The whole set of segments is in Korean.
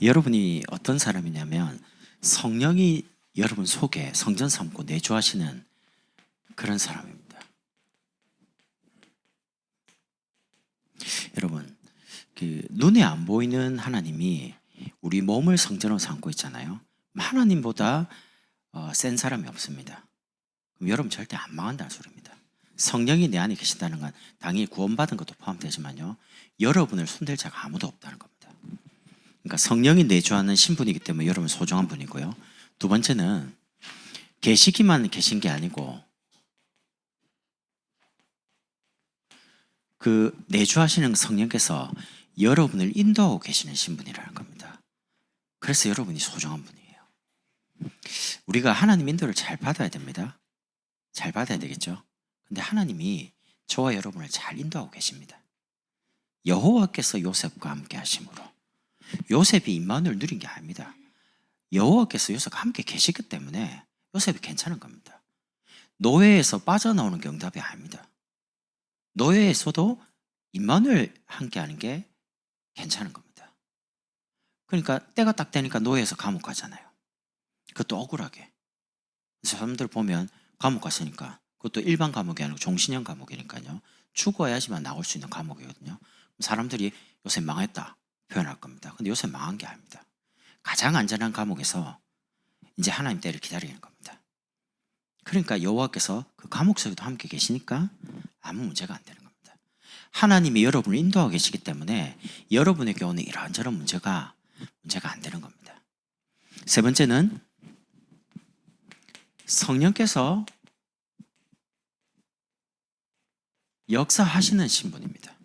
여러분이 어떤 사람이냐면 성령이 여러분 속에 성전 삼고 내주하시는 그런 사람입니다. 여러분, 눈에 안 보이는 하나님이 우리 몸을 성전으로 삼고 있잖아요. 하나님보다 센 사람이 없습니다. 그럼 여러분 절대 안 망한다는 소리입니다. 성령이 내 안에 계신다는 건 당연히 구원받은 것도 포함되지만요, 여러분을 손댈 자가 아무도 없다는 겁니다. 그러니까 성령이 내주하는 신분이기 때문에 여러분 소중한 분이고요. 두 번째는 계시기만 계신 게 아니고 그 내주하시는 성령께서 여러분을 인도하고 계시는 신분이라는 겁니다. 그래서 여러분이 소중한 분이에요. 우리가 하나님 인도를 잘 받아야 됩니다. 잘 받아야 되겠죠. 근데 하나님이 저와 여러분을 잘 인도하고 계십니다. 여호와께서 요셉과 함께 하심으로, 요셉이 임마누엘 누린 게 아닙니다. 여호와께서 요셉과 함께 계시기 때문에 요셉이 괜찮은 겁니다. 노예에서 빠져나오는 게 응답이 아닙니다. 노예에서도 임마누엘 함께 하는 게 괜찮은 겁니다. 그러니까 때가 딱 되니까 노예에서 감옥 가잖아요. 그것도 억울하게. 사람들 보면 감옥 갔으니까, 그것도 일반 감옥이 아니고 종신형 감옥이니까요, 죽어야지만 나올 수 있는 감옥이거든요. 사람들이 요새 망했다 표현할 겁니다. 근데 요새 망한 게 아닙니다. 가장 안전한 감옥에서 이제 하나님 때를 기다리는 겁니다. 그러니까 여호와께서 그 감옥 속에도 함께 계시니까 아무 문제가 안 되는 겁니다. 하나님이 여러분을 인도하고 계시기 때문에 여러분에게 오는 이런저런 문제가 안 되는 겁니다. 세 번째는 성령께서 역사하시는 신분입니다.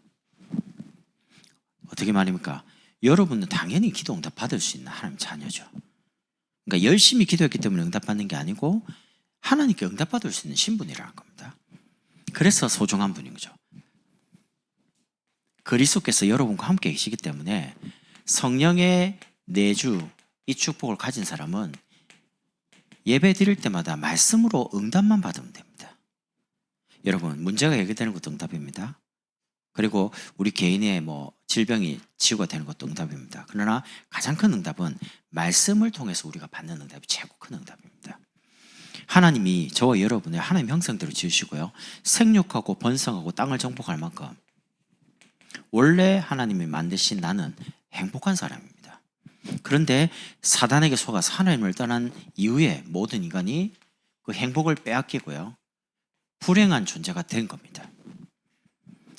어떻게 말입니까? 여러분은 당연히 기도 응답 받을 수 있는 하나님 자녀죠. 그러니까 열심히 기도했기 때문에 응답받는 게 아니고 하나님께 응답받을 수 있는 신분이라는 겁니다. 그래서 소중한 분인 거죠. 그리스도께서 여러분과 함께 계시기 때문에 성령의 내주, 이 축복을 가진 사람은 예배 드릴 때마다 말씀으로 응답만 받으면 됩니다. 여러분, 문제가 해결되는 것도 응답입니다. 그리고 우리 개인의 질병이 치유가 되는 것도 응답입니다. 그러나 가장 큰 응답은 말씀을 통해서 우리가 받는 응답이 최고 큰 응답입니다. 하나님이 저와 여러분을 하나님 형상대로 지으시고요, 생육하고 번성하고 땅을 정복할 만큼 원래 하나님이 만드신 나는 행복한 사람입니다. 그런데 사단에게 속아서 하나님을 떠난 이후에 모든 인간이 그 행복을 빼앗기고요, 불행한 존재가 된 겁니다.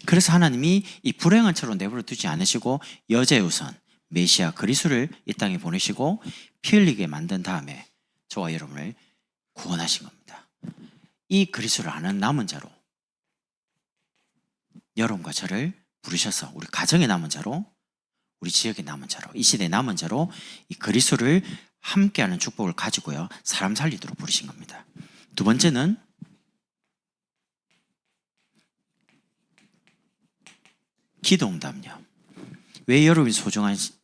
그래서 하나님이 이 불행한 채로 내버려 두지 않으시고 여자의 우선 메시아 그리스도를 이 땅에 보내시고 피 흘리게 만든 다음에 저와 여러분을 구원하신 겁니다. 이 그리스도를 아는 남은 자로 여러분과 저를 부르셔서 우리 가정의 남은 자로, 우리 지역의 남은 자로, 이 시대의 남은 자로 이 그리스도를 함께하는 축복을 가지고요, 사람 살리도록 부르신 겁니다. 두 번째는 기도 응답요. 왜 여러분이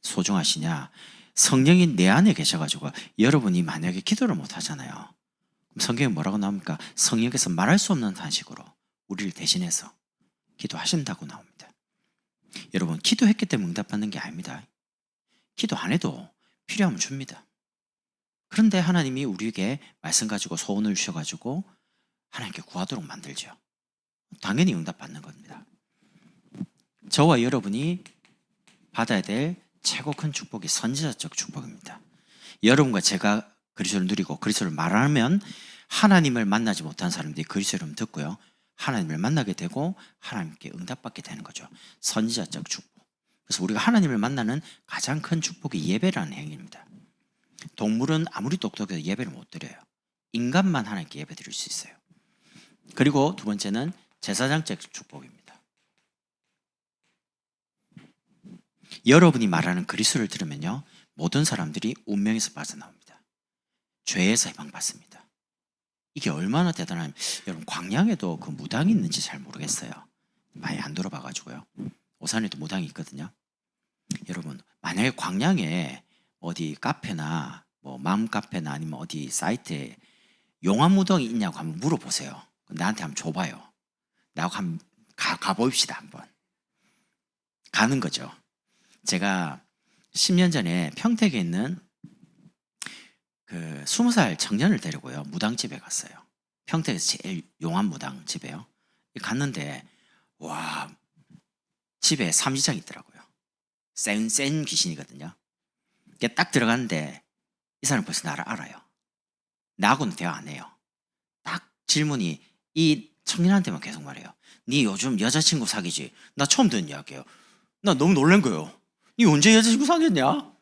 소중하시냐? 성령이 내 안에 계셔가지고 여러분이 만약에 기도를 못 하잖아요. 그럼 성경에 뭐라고 나옵니까? 성령께서 말할 수 없는 탄식으로 우리를 대신해서 기도하신다고 나옵니다. 여러분, 기도했기 때문에 응답받는 게 아닙니다. 기도 안 해도 필요하면 줍니다. 그런데 하나님이 우리에게 말씀 가지고 소원을 주셔가지고 하나님께 구하도록 만들죠. 당연히 응답받는 겁니다. 저와 여러분이 받아야 될 최고 큰 축복이 선지자적 축복입니다. 여러분과 제가 그리스도를 누리고 그리스도를 말하면 하나님을 만나지 못한 사람들이 그리스도를 듣고요, 하나님을 만나게 되고 하나님께 응답받게 되는 거죠. 선지자적 축복. 그래서 우리가 하나님을 만나는 가장 큰 축복이 예배라는 행위입니다. 동물은 아무리 똑똑해도 예배를 못 드려요. 인간만 하나님께 예배 드릴 수 있어요. 그리고 두 번째는 제사장적 축복입니다. 여러분이 말하는 그리스도를 들으면요, 모든 사람들이 운명에서 빠져나옵니다. 죄에서 해방받습니다. 이게 얼마나 대단하면, 여러분 광양에도 그 무당이 있는지 잘 모르겠어요. 많이 안 들어봐가지고요. 오산에도 무당이 있거든요. 여러분, 만약에 광양에 어디 카페나 맘 카페나 아니면 어디 사이트에 용화무당이 있냐고 한번 물어보세요. 나한테 한번 줘봐요. 나하고 한번 가봅시다. 한번 가는 거죠. 제가 10년 전에 평택에 있는 그 20살 청년을 데리고요 무당집에 갔어요. 평택에서 제일 용한 무당집에요. 갔는데 와 집에 삼지장이 있더라고요. 센 귀신이거든요. 딱 들어갔는데 이 사람 벌써 나를 알아요. 나하고는 대화 안 해요. 딱 질문이 이 청년한테만 계속 말해요. 네 요즘 여자친구 사귀지? 나 처음 듣는 이야기예요. 나 너무 놀란 거예요. 네 언제 여자친구 사귀었냐?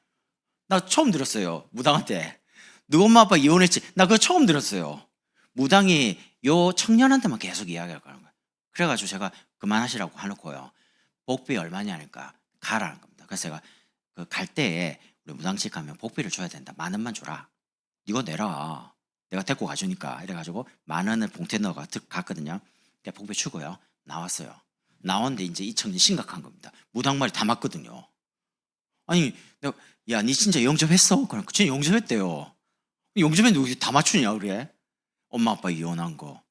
나 처음 들었어요. 무당한테. 너 엄마 아빠 이혼했지? 나 그거 처음 들었어요. 무당이 요 청년한테만 계속 이야기할 거라는 거예요. 그래가지고 제가 그만하시라고 해놓고요. 복비 얼마냐 하니까 가라는 겁니다. 그래서 제가 그 갈 때에 우리 무당집 가면 복비를 줘야 된다. 10,000원만 줘라. 이거 내라. 내가 데리고 가주니까. 이래가지고 10,000원을 봉투에 넣어가 갔거든요. 복비 주고요. 나왔어요. 나왔는데 이제 이 청년 심각한 겁니다. 무당 말이 다 맞거든요. 아니, 내가, 야, 니 진짜 영접했어? 그럼 진짜 영접했대요. 영접했는데 왜 다 맞추냐, 그래? 엄마 아빠 이혼한 거,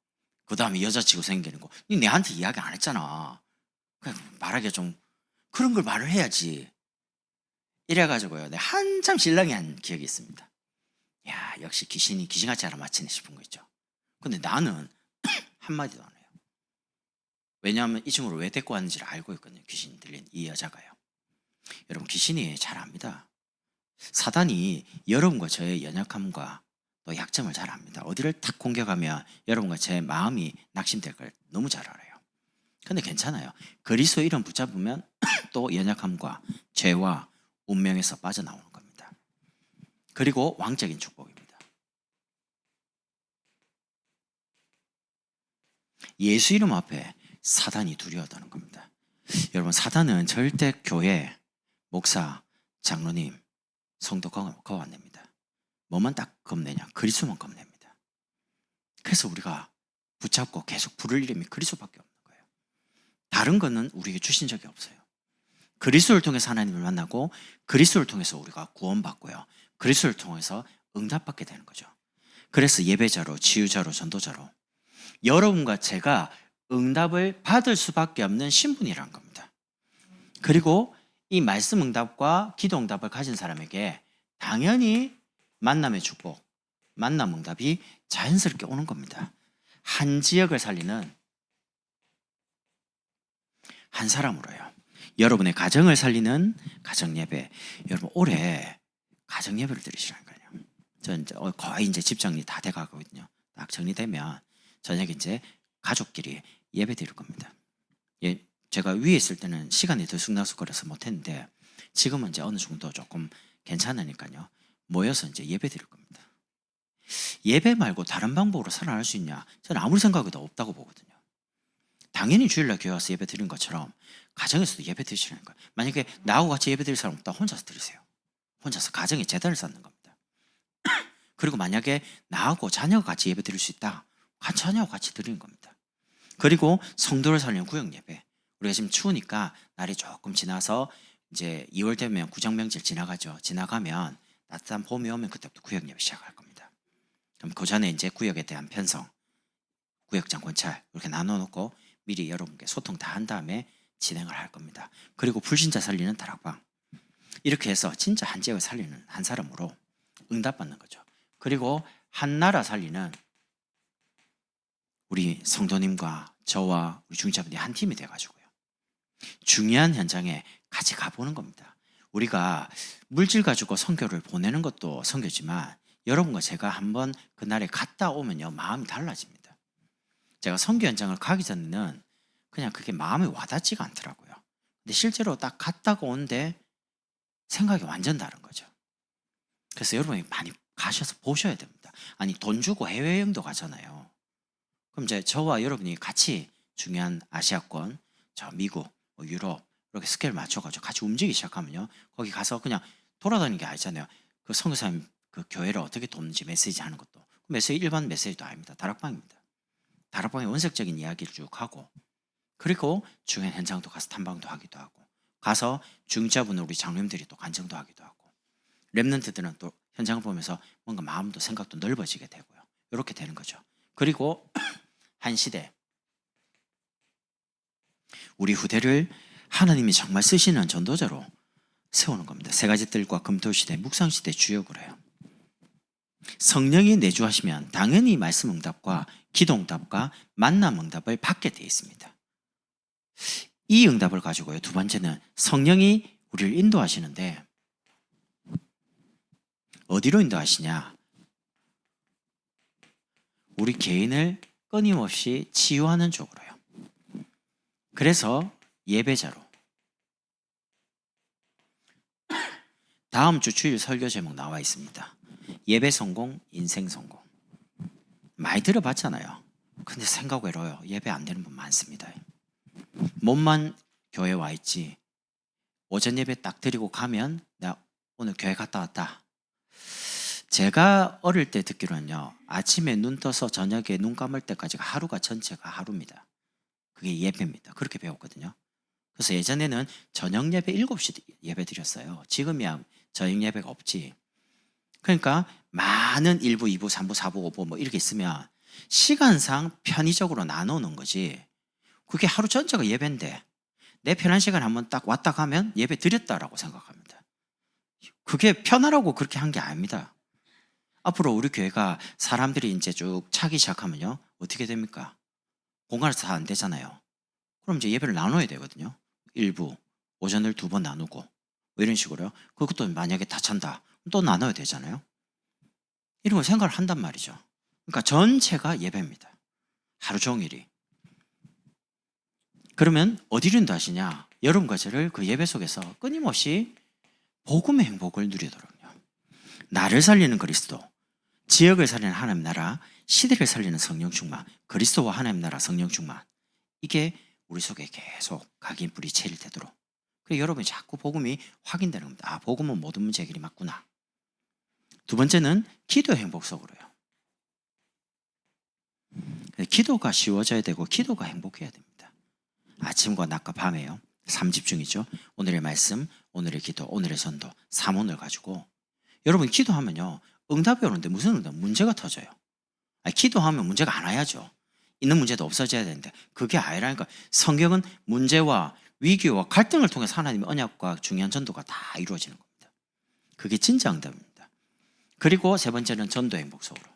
그 다음에 여자친구 생기는 거. 니 내한테 이야기 안 했잖아. 그냥 말하기가 좀, 그런 걸 말을 해야지. 이래가지고요. 내가 한참 실랑이 한 기억이 있습니다. 야, 역시 귀신이 귀신같이 알아맞히네 싶은 거 있죠. 근데 나는 한마디도 안 해요. 왜냐하면 이 친구를 왜 데리고 왔는지를 알고 있거든요. 귀신 들린 이 여자가요. 여러분, 귀신이 잘 압니다. 사단이 여러분과 저의 연약함과 또 약점을 잘 압니다. 어디를 탁 공격하면 여러분과 제 마음이 낙심될 걸 너무 잘 알아요. 근데 괜찮아요. 그리스도 이름 붙잡으면 또 연약함과 죄와 운명에서 빠져나오는 겁니다. 그리고 왕적인 축복입니다. 예수 이름 앞에 사단이 두려워하다는 겁니다. 여러분, 사단은 절대 교회, 목사, 장로님, 성도 겁 안 냅니다. 뭐만 딱 겁내냐? 그리스도만 겁냅니다. 그래서 우리가 붙잡고 계속 부를 이름이 그리스도밖에 없는 거예요. 다른 거는 우리에게 주신 적이 없어요. 그리스도를 통해서 하나님을 만나고 그리스도를 통해서 우리가 구원받고요. 그리스도를 통해서 응답받게 되는 거죠. 그래서 예배자로, 치유자로, 전도자로 여러분과 제가 응답을 받을 수밖에 없는 신분이라는 겁니다. 그리고 이 말씀 응답과 기도 응답을 가진 사람에게 당연히 만남의 축복, 만남 응답이 자연스럽게 오는 겁니다. 한 지역을 살리는 한 사람으로요. 여러분의 가정을 살리는 가정 예배. 여러분 올해 가정 예배를 드리시라는 거예요. 저는 거의 이제 집 정리 다 돼가거든요. 딱 정리되면 저녁에 이제 가족끼리 예배 드릴 겁니다. 예, 제가 위에 있을 때는 시간이 들쑥날쑥거려서 못했는데 지금은 이제 어느 정도 조금 괜찮으니까요. 모여서 이제 예배 드릴 겁니다. 예배 말고 다른 방법으로 살아날 수 있냐? 저는 아무리 생각해도 없다고 보거든요. 당연히 주일날 교회 와서 예배 드리는 것처럼 가정에서도 예배 드리시라는 거예요. 만약에 나하고 같이 예배 드릴 사람 없다, 혼자서 드리세요. 혼자서 가정에 재단을 쌓는 겁니다. 그리고 만약에 나하고 자녀가 같이 예배 드릴 수 있다, 자녀하고 같이 드리는 겁니다. 그리고 성도를 살리는 구역 예배. 우리가 지금 추우니까 날이 조금 지나서 이제 2월 되면 구정명절 지나가죠. 지나가면 따뜻한 봄이 오면 그때부터 구역 예배 시작할 겁니다. 그럼 그 전에 이제 구역에 대한 편성, 구역장 관찰 이렇게 나눠놓고 미리 여러분께 소통 다 한 다음에 진행을 할 겁니다. 그리고 불신자 살리는 다락방. 이렇게 해서 진짜 한 지역을 살리는 한 사람으로 응답받는 거죠. 그리고 한 나라 살리는 우리 성도님과 저와 우리 중직자분들이 한 팀이 돼가지고요. 중요한 현장에 같이 가보는 겁니다. 우리가 물질 가지고 선교를 보내는 것도 선교지만 여러분과 제가 한번 그날에 갔다 오면요 마음이 달라집니다. 제가 선교 현장을 가기 전에는 그냥 그게 마음에 와닿지가 않더라고요. 근데 실제로 딱 갔다가 온데 생각이 완전 다른 거죠. 그래서 여러분이 많이 가셔서 보셔야 됩니다. 아니 돈 주고 해외여행도 가잖아요. 그럼 이제 저와 여러분이 같이 중요한 아시아권, 저 미국, 유럽 이렇게 스케일 맞춰가지고 같이 움직이기 시작하면요. 거기 가서 그냥 돌아다니는 게 아니잖아요. 그 선교사님 그 교회를 어떻게 돕는지 메시지 하는 것도 메시지 일반 메시지도 아닙니다. 다락방입니다. 다락방에 원색적인 이야기를 쭉 하고 그리고 중요한 현장도 가서 탐방도 하기도 하고 가서 중자분을 우리 장로님들이 또 간증도 하기도 하고 랩런트들은 또 현장을 보면서 뭔가 마음도 생각도 넓어지게 되고요. 이렇게 되는 거죠. 그리고 한 시대 우리 후대를 하나님이 정말 쓰시는 전도자로 세우는 겁니다. 세 가지 뜰과 금토시대, 묵상시대 주역으로 해요. 성령이 내주하시면 당연히 말씀 응답과 기도 응답과 만남 응답을 받게 되어 있습니다. 이 응답을 가지고요. 두 번째는 성령이 우리를 인도하시는데 어디로 인도하시냐? 우리 개인을 끊임없이 치유하는 쪽으로요. 그래서 예배자로. 다음 주 주일 설교 제목 나와 있습니다. 예배 성공, 인생 성공. 많이 들어봤잖아요. 근데 생각 외로요. 예배 안 되는 분 많습니다. 몸만 교회 와 있지. 오전 예배 딱 드리고 가면 나 오늘 교회 갔다 왔다. 제가 어릴 때 듣기로는요. 아침에 눈 떠서 저녁에 눈 감을 때까지가 하루가 전체가 하루입니다. 그게 예배입니다. 그렇게 배웠거든요. 그래서 예전에는 저녁 예배 7시 예배 드렸어요. 지금이야 저녁 예배가 없지. 그러니까 많은 1부, 2부, 3부, 4부, 5부 뭐 이렇게 있으면 시간상 편의적으로 나누는 거지. 그게 하루 전체가 예배인데 내 편한 시간 한번 딱 왔다 가면 예배 드렸다라고 생각합니다. 그게 편하라고 그렇게 한 게 아닙니다. 앞으로 우리 교회가 사람들이 이제 쭉 차기 시작하면요. 어떻게 됩니까? 공간에서 다 안 되잖아요. 그럼 이제 예배를 나눠야 되거든요. 일부, 오전을 2번 나누고 뭐 이런 식으로요. 그것도 만약에 다 찬다. 또 나눠야 되잖아요. 이런 걸 생각을 한단 말이죠. 그러니까 전체가 예배입니다. 하루 종일이. 그러면 어디로 인도하시냐? 여러분과 저를 그 예배 속에서 끊임없이 복음의 행복을 누리도록요. 나를 살리는 그리스도, 지역을 살리는 하나님 나라, 시대를 살리는 성령 충만, 그리스도와 하나님 나라 성령 충만. 이게 우리 속에 계속 각인 뿌리 채일 되도록. 그래서 여러분이 자꾸 복음이 확인되는 겁니다. 아, 복음은 모든 문제 해결이 맞구나. 두 번째는 기도 행복 속으로요. 기도가 쉬워져야 되고 기도가 행복해야 됩니다. 아침과 낮과 밤에요. 3집중이죠. 오늘의 말씀, 오늘의 기도, 오늘의 전도, 3원을 가지고 여러분 기도하면요. 응답이 오는데 무슨 응답? 문제가 터져요. 아니, 기도하면 문제가 안 와야죠. 있는 문제도 없어져야 되는데 그게 아니라니까. 성경은 문제와 위기와 갈등을 통해서 하나님의 언약과 중요한 전도가 다 이루어지는 겁니다. 그게 진짜 응답입니다. 그리고 세 번째는 전도 행복 속으로.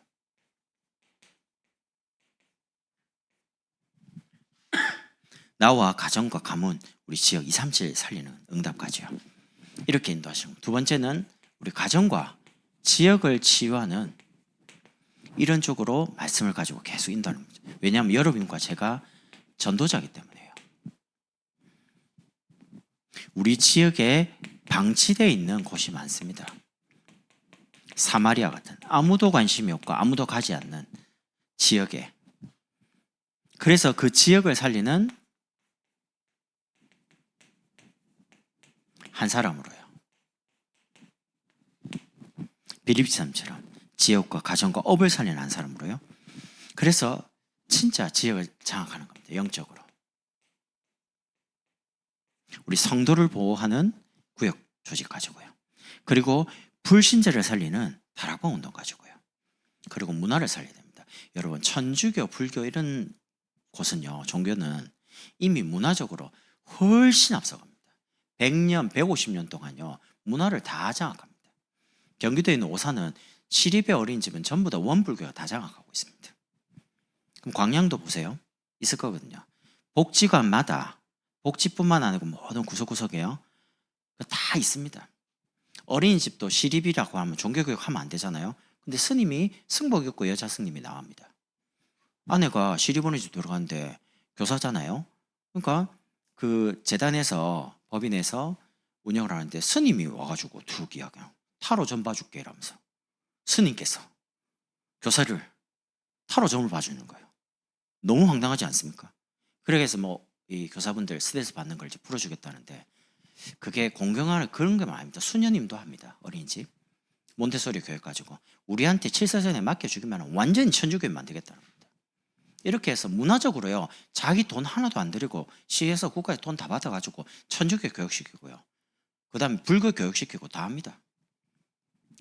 나와 가정과 가문, 우리 지역 237 살리는 응답까지요. 이렇게 인도하시고, 두 번째는 우리 가정과 지역을 치유하는 이런 쪽으로 말씀을 가지고 계속 인도하는 거죠. 왜냐하면 여러분과 제가 전도자이기 때문에요. 우리 지역에 방치되어 있는 곳이 많습니다. 사마리아 같은 아무도 관심이 없고 아무도 가지 않는 지역에. 그래서 그 지역을 살리는 한 사람으로요. 빌립처럼 지역과 가정과 업을 살리는 한 사람으로요. 그래서 진짜 지역을 장악하는 겁니다. 영적으로. 우리 성도를 보호하는 구역 조직 가지고요. 그리고 불신자를 살리는 다락방 운동 가지고요. 그리고 문화를 살려야 됩니다. 여러분 천주교, 불교 이런 곳은요. 종교는 이미 문화적으로 훨씬 앞서갑니다. 100년, 150년 동안요. 문화를 다 장악합니다. 경기도에 있는 오산은 시립의 어린이집은 전부 다 원불교가 다 장악하고 있습니다. 그럼 광양도 보세요. 있을 거거든요. 복지관마다 복지뿐만 아니고 모든 구석구석에요. 다 있습니다. 어린이집도 시립이라고 하면 종교교육 하면 안 되잖아요. 근데 스님이 승복 입고 여자 스님이 나옵니다. 아내가 시립 어린이집 들어가는데 교사잖아요. 그러니까 그 재단에서 법인에서 운영을 하는데 스님이 와가지고 툭 이야기해요. 타로 점 봐줄게 이러면서 스님께서 교사를 타로 점을 봐주는 거예요. 너무 황당하지 않습니까? 그래서 뭐 이 교사분들 스트레스 받는 걸 이제 풀어주겠다는데 그게 공경하는 그런 게 아닙니다. 수녀님도 합니다. 어린이집 몬테소리 교육 가지고 우리한테 7사전에 맡겨주기만 완전히 천주교에 만들겠다는 겁니다. 이렇게 해서 문화적으로요. 자기 돈 하나도 안 들이고 시에서 국가에 돈 다 받아가지고 천주교 교육시키고요. 그 다음에 불교 교육시키고 다 합니다.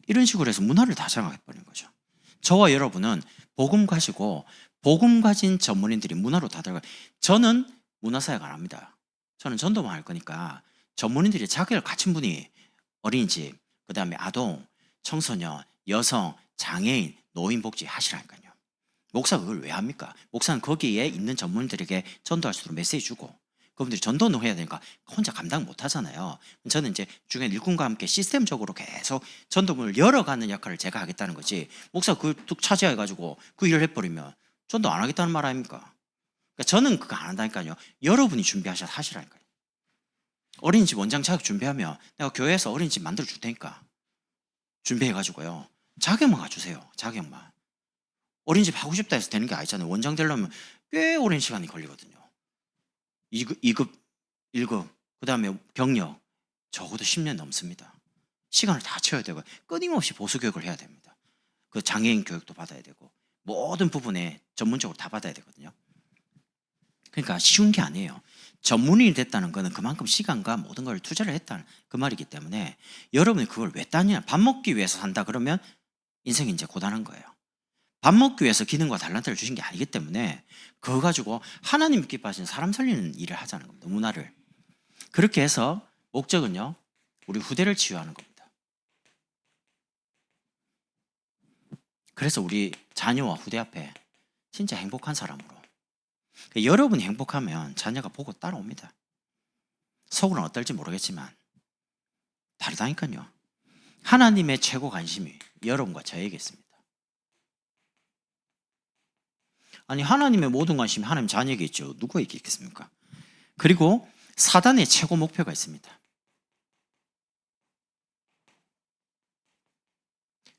이런 식으로 해서 문화를 다 장악해버리는 거죠. 저와 여러분은 복음 가지고 복음 가진 전문인들이 문화로 다 들어가요. 저는 문화사역 안 합니다. 저는 전도만 할 거니까 전문인들이 자격을 갖춘 분이 어린이집, 그다음에 아동, 청소년, 여성, 장애인, 노인 복지 하시라니까요. 목사가 그걸 왜 합니까? 목사는 거기에 있는 전문들에게 전도할 수 있도록 메시지 주고 그분들이 전도는 해야 되니까 혼자 감당 못 하잖아요. 저는 이제 중간 일꾼과 함께 시스템적으로 계속 전도문을 열어가는 역할을 제가 하겠다는 거지. 목사가 그걸 뚝 차지해가지고 그 일을 해버리면 전도 안 하겠다는 말 아닙니까? 그러니까 저는 그거 안 한다니까요. 여러분이 하시라니까요. 어린이집 원장 자격 준비하면 내가 교회에서 어린이집 만들어 줄 테니까 준비해가지고요. 자격만 가주세요. 자격만. 어린이집 하고 싶다 해서 되는 게 아니잖아요. 원장 되려면 꽤 오랜 시간이 걸리거든요. 2급, 1급, 그 다음에 경력, 적어도 10년 넘습니다. 시간을 다 채워야 되고 끊임없이 보수 교육을 해야 됩니다. 그 장애인 교육도 받아야 되고 모든 부분에 전문적으로 다 받아야 되거든요. 그러니까 쉬운 게 아니에요. 전문인이 됐다는 거는 그만큼 시간과 모든 걸 투자를 했다는 그 말이기 때문에 여러분이 그걸 왜 따냐? 밥 먹기 위해서 산다 그러면 인생이 이제 고단한 거예요. 밥 먹기 위해서 기능과 달란트를 주신 게 아니기 때문에 그거 가지고 하나님 기뻐하시는 사람 살리는 일을 하자는 겁니다. 문화를. 그렇게 해서 목적은요. 우리 후대를 치유하는 겁니다. 그래서 우리 자녀와 후대 앞에 진짜 행복한 사람으로. 여러분이 행복하면 자녀가 보고 따라옵니다. 속으로는 어떨지 모르겠지만 다르다니까요. 하나님의 최고 관심이 여러분과 저에게 있습니다. 아니 하나님의 모든 관심이 하나님 자녀에게 있죠. 누구에게 있겠습니까? 그리고 사단의 최고 목표가 있습니다.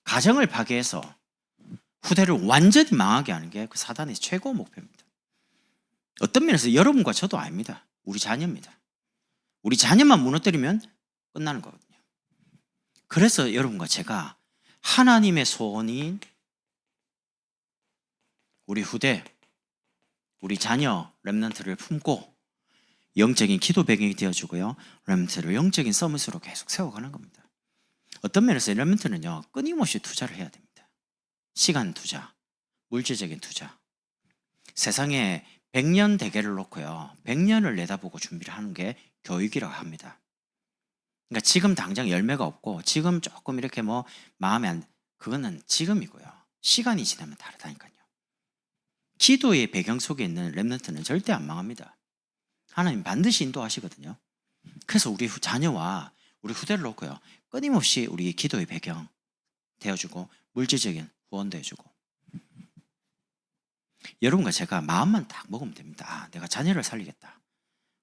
가정을 파괴해서 후대를 완전히 망하게 하는 게 그 사단의 최고 목표입니다. 어떤 면에서 여러분과 저도 아닙니다. 우리 자녀입니다. 우리 자녀만 무너뜨리면 끝나는 거거든요. 그래서 여러분과 제가 하나님의 소원인 우리 후대, 우리 자녀 렘넌트를 품고 영적인 기도 배경이 되어주고요. 렘넌트를 영적인 서밋으로 계속 세워가는 겁니다. 어떤 면에서 렘넌트는요. 끊임없이 투자를 해야 됩니다. 시간 투자, 물질적인 투자. 세상에 100년 대계를 놓고요. 100년을 내다보고 준비를 하는 게 교육이라고 합니다. 그러니까 지금 당장 열매가 없고 지금 조금 이렇게 뭐 마음에 안 그거는 지금이고요. 시간이 지나면 다르다니까요. 기도의 배경 속에 있는 렘넌트는 절대 안 망합니다. 하나님 반드시 인도하시거든요. 그래서 우리 자녀와 우리 후대를 놓고요. 끊임없이 우리 기도의 배경 되어주고 물질적인 후원도 해주고 여러분과 제가 마음만 딱 먹으면 됩니다. 아, 내가 자녀를 살리겠다.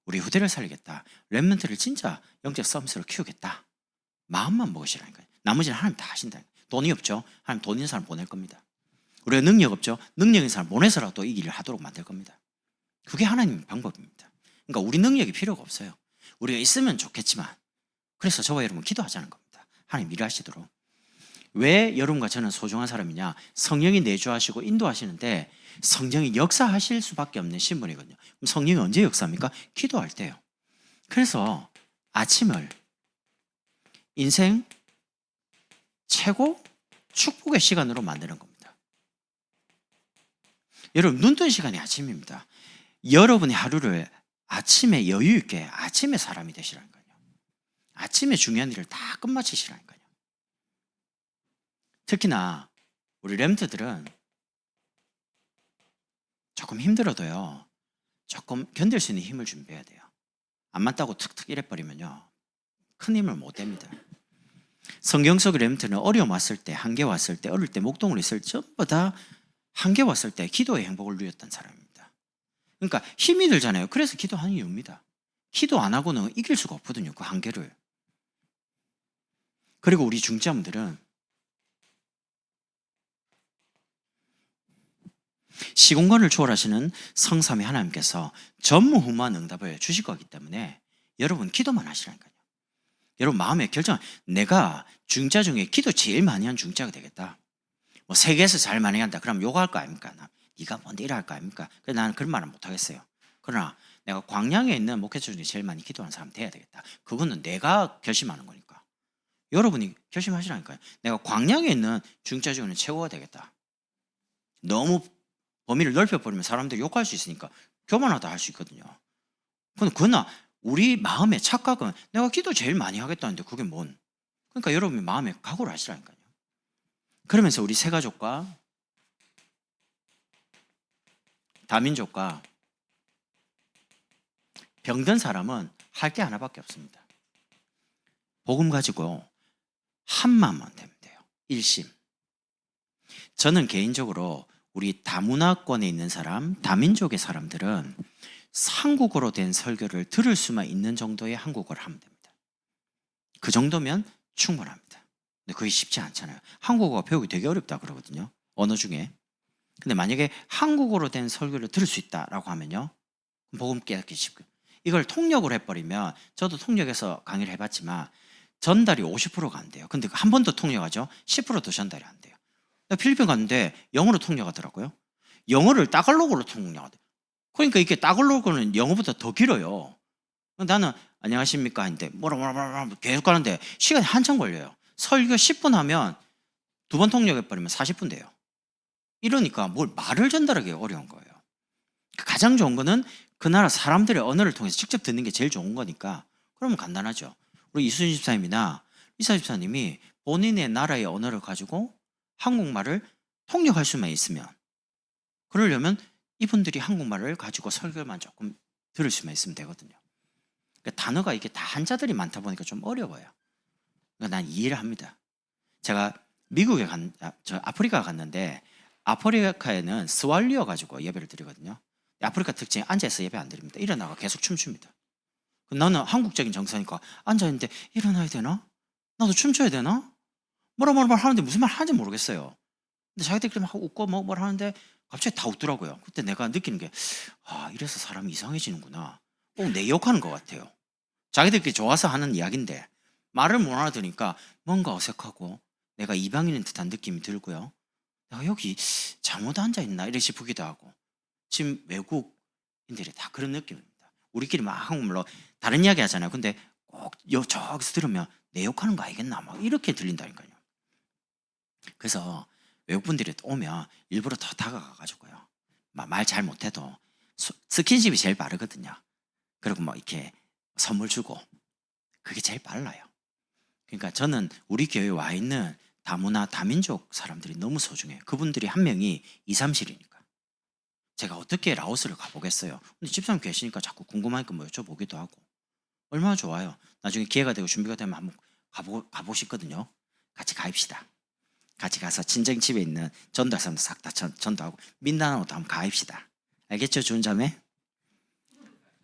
우리 후대를 살리겠다. 렘넌트를 진짜 영적 서밋으로 키우겠다. 마음만 먹으시라니까요. 나머지는 하나님 다 하신다. 돈이 없죠? 하나님 돈 있는 사람 보낼 겁니다. 우리가 능력 없죠? 능력 있는 사람 보내서라도 이 일을 하도록 만들 겁니다. 그게 하나님의 방법입니다. 그러니까 우리 능력이 필요가 없어요. 우리가 있으면 좋겠지만 그래서 저와 여러분 기도하자는 겁니다. 하나님 일하시도록. 왜 여러분과 저는 소중한 사람이냐? 성령이 내주하시고 인도하시는데 성령이 역사하실 수밖에 없는 신분이거든요. 그럼 성령이 언제 역사합니까? 기도할 때요. 그래서 아침을 인생 최고 축복의 시간으로 만드는 겁니다. 여러분 눈 뜬 시간이 아침입니다. 여러분의 하루를 아침에 여유 있게 아침에 사람이 되시라니까요. 아침에 중요한 일을 다 끝마치시라니까요. 특히나 우리 렘트들은 조금 힘들어도요. 조금 견딜 수 있는 힘을 준비해야 돼요. 안 맞다고 툭툭 이래버리면요. 큰 힘을 못 댑니다. 성경 속 렘트는 어려움 왔을 때, 한계 왔을 때, 어릴 때 목동으로 있을 때 전부 다 한계 왔을 때 기도의 행복을 누렸던 사람입니다. 그러니까 힘이 들잖아요. 그래서 기도하는 이유입니다. 기도 안 하고는 이길 수가 없거든요. 그 한계를. 그리고 우리 중자분들은 시공간을 초월하시는 성삼위 하나님께서 전무후무한 응답을 주실 거기 때문에 여러분 기도만 하시라니까요. 여러분 마음에 결정, 내가 중자 중에 기도 제일 많이 한 중자가 되겠다. 뭐 세계에서 잘 많이 한다. 그럼 욕할 거 아닙니까? 네가 뭔데 이럴 거 아닙니까? 그래서 나는 그런 말은 못 하겠어요. 그러나 내가 광양에 있는 목회자 중에 제일 많이 기도하는 사람 돼야 되겠다. 그거는 내가 결심하는 거니까. 여러분이 결심하시라니까요. 내가 광양에 있는 중자 중에는 최고가 되겠다. 너무 범위를 넓혀버리면 사람들이 욕할 수 있으니까 교만하다 할 수 있거든요. 근데 그러나 우리 마음의 착각은 내가 기도 제일 많이 하겠다는데 그게 뭔? 그러니까 여러분이 마음에 각오를 하시라니까요. 그러면서 우리 새가족과 다민족과 병든 사람은 할 게 하나밖에 없습니다. 복음 가지고 한 마음만 되면 돼요. 일심. 저는 개인적으로 우리 다문화권에 있는 사람, 다민족의 사람들은 한국어로 된 설교를 들을 수만 있는 정도의 한국어를 하면 됩니다. 그 정도면 충분합니다. 근데 그게 쉽지 않잖아요. 한국어가 배우기 되게 어렵다 그러거든요. 언어 중에. 근데 만약에 한국어로 된 설교를 들을 수 있다라고 하면요, 복음 깨닫기 쉽고, 이걸 통역을 해버리면, 저도 통역에서 강의를 해봤지만 전달이 50%가 안 돼요. 근데 한 번 더 통역하죠, 10%도 전달이 안 돼요. 필리핀 갔는데 영어로 통역하더라고요. 영어를 따갈로그로 통역하대. 그러니까 이게 따갈로그는 영어보다 더 길어요. 나는 안녕하십니까 했는데 뭐라 계속 가는데 시간이 한참 걸려요. 설교 10분 하면 2번 통역해버리면 40분 돼요. 이러니까 뭘 말을 전달하기 어려운 거예요. 가장 좋은 거는 그 나라 사람들의 언어를 통해서 직접 듣는 게 제일 좋은 거니까, 그러면 간단하죠. 우리 이수진 집사님이나 이사 집사님이 본인의 나라의 언어를 가지고 한국말을 통역할 수만 있으면, 그러려면 이분들이 한국말을 가지고 설교만 조금 들을 수만 있으면 되거든요. 그러니까 단어가 이게 다 한자들이 많다 보니까 좀 어려워요. 그러니까 난 이해를 합니다. 제가 미국에 저 아프리카 갔는데, 아프리카에는 스왈리어 가지고 예배를 드리거든요. 아프리카 특징이 앉아서 예배 안 드립니다. 일어나가 계속 춤춥니다. 나는 한국적인 정서니까 앉아있는데 일어나야 되나? 나도 춤춰야 되나? 뭐라 하는데 무슨 말 하는지 모르겠어요. 근데 자기들끼리 막 웃고 뭐라 하는데 갑자기 다 웃더라고요. 그때 내가 느끼는 게, 이래서 사람이 이상해지는구나. 꼭 내 욕하는 것 같아요. 자기들끼리 좋아서 하는 이야기인데 말을 못 알아들으니까 뭔가 어색하고 내가 이방인인 듯한 느낌이 들고요. 내가 여기 잘못 앉아있나 이래 싶기도 하고. 지금 외국인들이 다 그런 느낌입니다. 우리끼리 막 한국말로 다른 이야기 하잖아요. 근데 꼭 저기서 들으면 내 욕하는 거 아니겠나 막 이렇게 들린다니까요. 그래서 외국분들이 오면 일부러 더 다가가가지고요, 말 잘 못해도 스킨십이 제일 빠르거든요. 그리고 뭐 이렇게 선물 주고, 그게 제일 빨라요. 그러니까 저는 우리 교회에 와 있는 다문화 다민족 사람들이 너무 소중해요. 그분들이 한 명이 2, 3실이니까 제가 어떻게 라오스를 가보겠어요. 근데 집사님 계시니까 자꾸 궁금하니까 뭐 여쭤보기도 하고. 얼마나 좋아요. 나중에 기회가 되고 준비가 되면 한번 가보시거든요. 같이 가입시다. 같이 가서 친정 집에 있는 전도할 사람들 싹 다 전도하고 민다나오도 한번 가입시다. 알겠죠, 좋은 자매?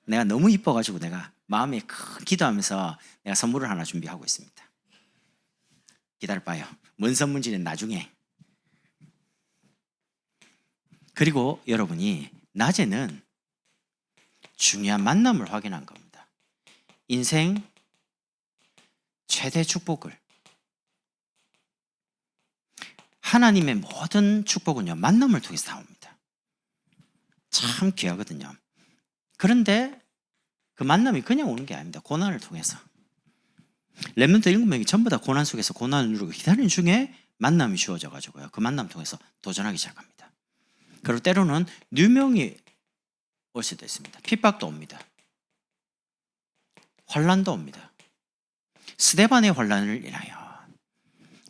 내가 너무 이뻐가지고 내가 마음에 큰 기도하면서 내가 선물을 하나 준비하고 있습니다. 기다려봐요. 뭔 선물인지는 나중에. 그리고 여러분이 낮에는 중요한 만남을 확인한 겁니다. 인생 최대 축복을, 하나님의 모든 축복은요, 만남을 통해서 나옵니다. 참 귀하거든요. 그런데 그 만남이 그냥 오는 게 아닙니다. 고난을 통해서. 렘넌트 7명이 전부 다 고난 속에서 고난을 누르고 기다리는 중에 만남이 주어져 가지고요, 그 만남 통해서 도전하기 시작합니다. 그리고 때로는 누명이 올 수도 있습니다. 핍박도 옵니다. 환란도 옵니다. 스데반의 환란을 인하여.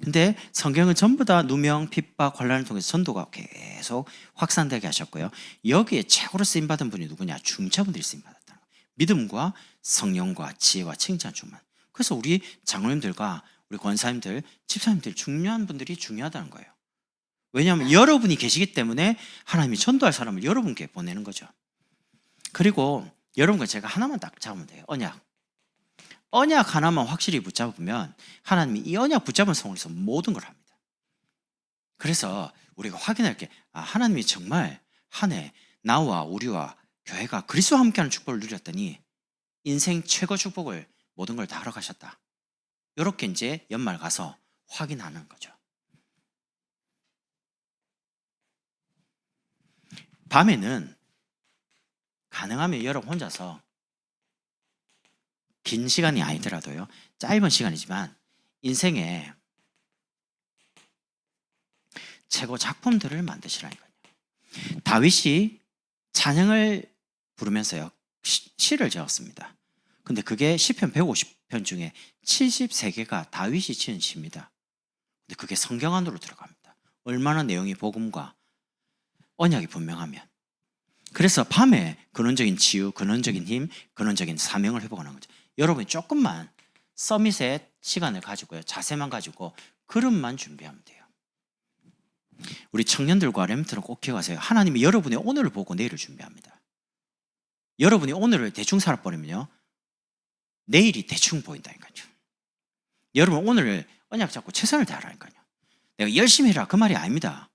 근데 성경은 전부 다 누명, 핍박, 환란을 통해서 전도가 계속 확산되게 하셨고요. 여기에 최고로 쓰임받은 분이 누구냐? 중차분들이 쓰임받았다. 믿음과 성령과 지혜와 칭찬 충만. 그래서 우리 장로님들과 우리 권사님들, 집사님들, 중요한 분들이 중요하다는 거예요. 왜냐하면 여러분이 계시기 때문에 하나님이 전도할 사람을 여러분께 보내는 거죠. 그리고 여러분과 제가 하나만 딱 잡으면 돼요. 언약 하나만 확실히 붙잡으면 하나님이 이 언약 붙잡은 성에서 모든 걸 합니다. 그래서 우리가 확인할 게, 하나님이 정말 한 해 나와 우리와 교회가 그리스도와 함께하는 축복을 누렸더니 인생 최고 축복을 모든 걸 다 허락하셨다. 이렇게 이제 연말 가서 확인하는 거죠. 밤에는 가능하면 여러분 혼자서 긴 시간이 아니더라도요, 짧은 시간이지만 인생의 최고 작품들을 만드시라니까요. 다윗이 찬양을 부르면서요, 시를 지었습니다. 근데 그게 시편 150편 중에 73개가 다윗이 지은 시입니다. 근데 그게 성경 안으로 들어갑니다. 얼마나 내용이 복음과 언약이 분명하면. 그래서 밤에 근원적인 치유, 근원적인 힘, 근원적인 사명을 회복하는 거죠. 여러분이 조금만 서밋의 시간을 가지고요, 자세만 가지고 그릇만 준비하면 돼요. 우리 청년들과 렘트는 꼭 기억하세요. 하나님이 여러분의 오늘을 보고 내일을 준비합니다. 여러분이 오늘을 대충 살아버리면요, 내일이 대충 보인다니까요. 여러분 오늘 언약 잡고 최선을 다하라니까요. 내가 열심히 해라 그 말이 아닙니다.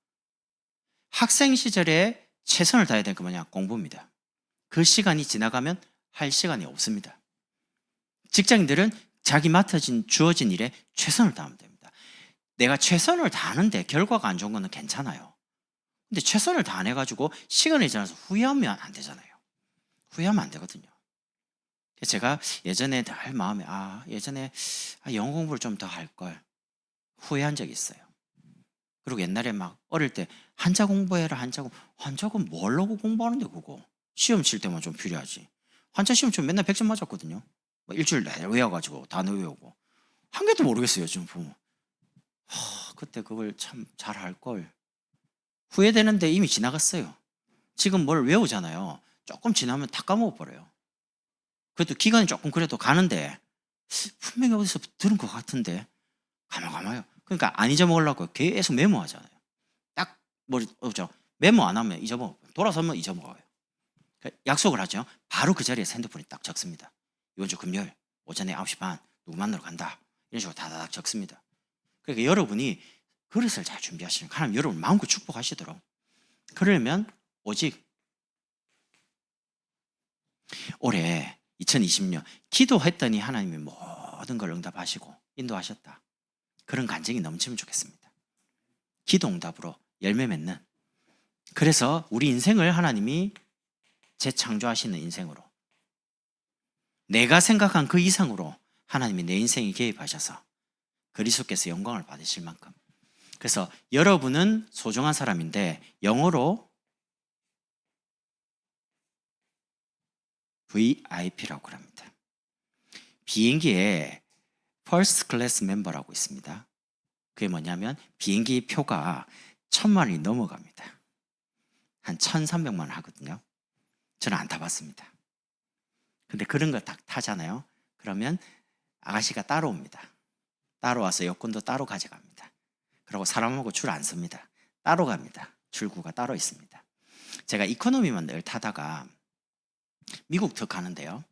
학생 시절에 최선을 다해야 되는 게 뭐냐? 공부입니다. 그 시간이 지나가면 할 시간이 없습니다. 직장인들은 자기 주어진 일에 최선을 다하면 됩니다. 내가 최선을 다하는데 결과가 안 좋은 거는 괜찮아요. 근데 최선을 다 안 해가지고 시간이 지나서 후회하면 안 되잖아요. 후회하면 안 되거든요. 제가 예전에 늘 마음에 예전에 영어 공부를 좀 더 할 걸 후회한 적이 있어요. 그리고 옛날에 막 어릴 때 한자 공부해라, 한자는 뭘로 공부하는데 그거 시험 칠 때만 좀 필요하지. 한자 시험 치면 맨날 100점 맞았거든요. 뭐 일주일 내내 외워가지고 단어 외우고 한 개도 모르겠어요 지금 보면. 그때 그걸 참 잘할 걸. 후회되는데 이미 지나갔어요. 지금 뭘 외우잖아요. 조금 지나면 다 까먹어버려요. 그래도 기간이 조금 그래도 가는데 분명히 어디서 들은 것 같은데 가만가마요. 그러니까 안 잊어먹으려고 계속 메모하잖아요. 딱 메모 안 하면 잊어먹어요. 돌아서면 잊어먹어요. 약속을 하죠. 바로 그 자리에 핸드폰에 딱 적습니다. 이번 주 금요일 오전에 9시 반 누구 만나러 간다. 이런 식으로 다다닥 적습니다. 그러니까 여러분이 그릇을 잘 준비하시는 거예요. 하나님 여러분 마음껏 축복하시도록. 그러려면 오직 올해 2020년 기도했더니 하나님이 모든 걸 응답하시고 인도하셨다. 그런 간증이 넘치면 좋겠습니다. 기도 응답으로 열매 맺는. 그래서 우리 인생을 하나님이 재창조하시는 인생으로, 내가 생각한 그 이상으로 하나님이 내 인생에 개입하셔서 그리스도께서 영광을 받으실 만큼. 그래서 여러분은 소중한 사람인데 영어로 VIP라고 합니다. 비행기에 퍼스트 클래스 멤버라고 있습니다. 그게 뭐냐면 비행기 표가 1,000만 원이 넘어갑니다. 한 1,300만 원 하거든요. 저는 안 타봤습니다. 근데 그런 거 딱 타잖아요. 그러면 아가씨가 따로 옵니다. 따로 와서 여권도 따로 가져갑니다. 그리고 사람하고 줄 안 섭니다. 따로 갑니다. 출구가 따로 있습니다. 제가 이코노미만 늘 타다가 미국 더 가는데요.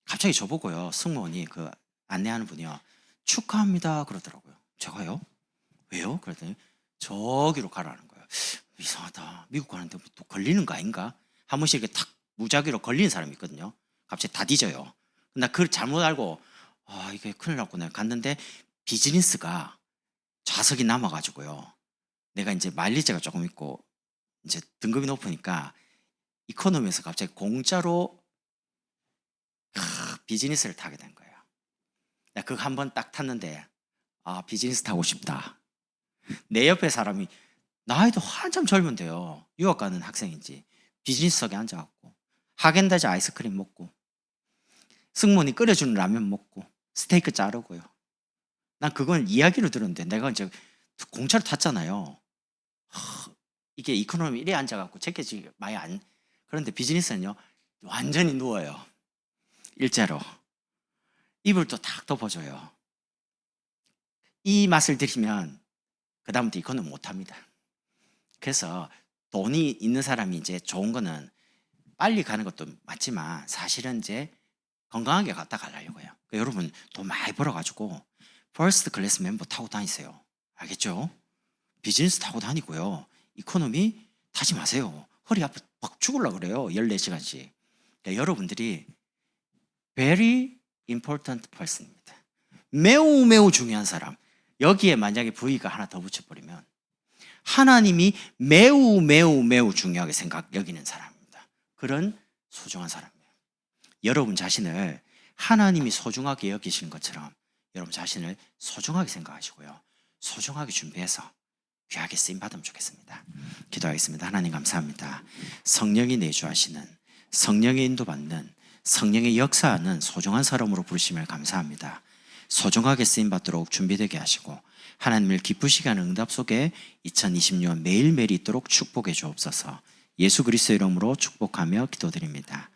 갑자기 저보고요, 승무원이 그 안내하는 분이요, 축하합니다 그러더라고요. 제가요? 왜요? 그랬더니 저기로 가라는 거예요. 이상하다. 미국 가는데 또 걸리는 거 아닌가? 한 번씩 이렇게 탁 무작위로 걸리는 사람이 있거든요. 갑자기 다 뒤져요. 나 그걸 잘못 알고 이게 큰일 났구나 갔는데 비즈니스가 좌석이 남아가지고요. 내가 이제 마일리지가 조금 있고 이제 등급이 높으니까 이코노미에서 갑자기 공짜로 비즈니스를 타게 된 거예요. 나 그거 한 번 딱 탔는데 비즈니스 타고 싶다. 내 옆에 사람이 나이도 한참 젊은데요. 유학 가는 학생인지 비즈니스석에 앉아갖고 하겐다즈 아이스크림 먹고 승무원이 끓여주는 라면 먹고 스테이크 자르고요. 난 그건 이야기로 들었는데 내가 이제 공차로 탔잖아요. 이게 이코노미 1에 앉아갖고 재킷이 많이 안. 그런데 비즈니스는요 완전히 누워요. 일자로 이불 또 탁 덮어줘요. 이 맛을 들이면 그 다음부터 이코노미 못합니다. 그래서 돈이 있는 사람이 이제 좋은 거는 빨리 가는 것도 맞지만 사실은 이제 건강하게 갔다 가려고요. 그러니까 여러분 돈 많이 벌어가지고 퍼스트 클래스 멤버 타고 다니세요. 알겠죠? 비즈니스 타고 다니고요. 이코노미 타지 마세요. 허리 아파 막 죽으려고 그래요. 14시간씩. 그러니까 여러분들이 very important person입니다. 매우 매우 중요한 사람. 여기에 만약에 V가 하나 더 붙여버리면 하나님이 매우 매우 매우 중요하게 여기는 사람입니다. 그런 소중한 사람이에요. 여러분 자신을 하나님이 소중하게 여기시는 것처럼 여러분 자신을 소중하게 생각하시고요. 소중하게 준비해서 귀하게 쓰임 받으면 좋겠습니다. 기도하겠습니다. 하나님 감사합니다. 성령이 내주하시는, 성령의 인도받는, 성령의 역사하는 소중한 사람으로 부르심을 감사합니다. 소중하게 쓰임받도록 준비되게 하시고 하나님을 기쁘시게 하는 응답 속에 2026년 매일매일 있도록 축복해 주옵소서. 예수 그리스도의 이름으로 축복하며 기도드립니다.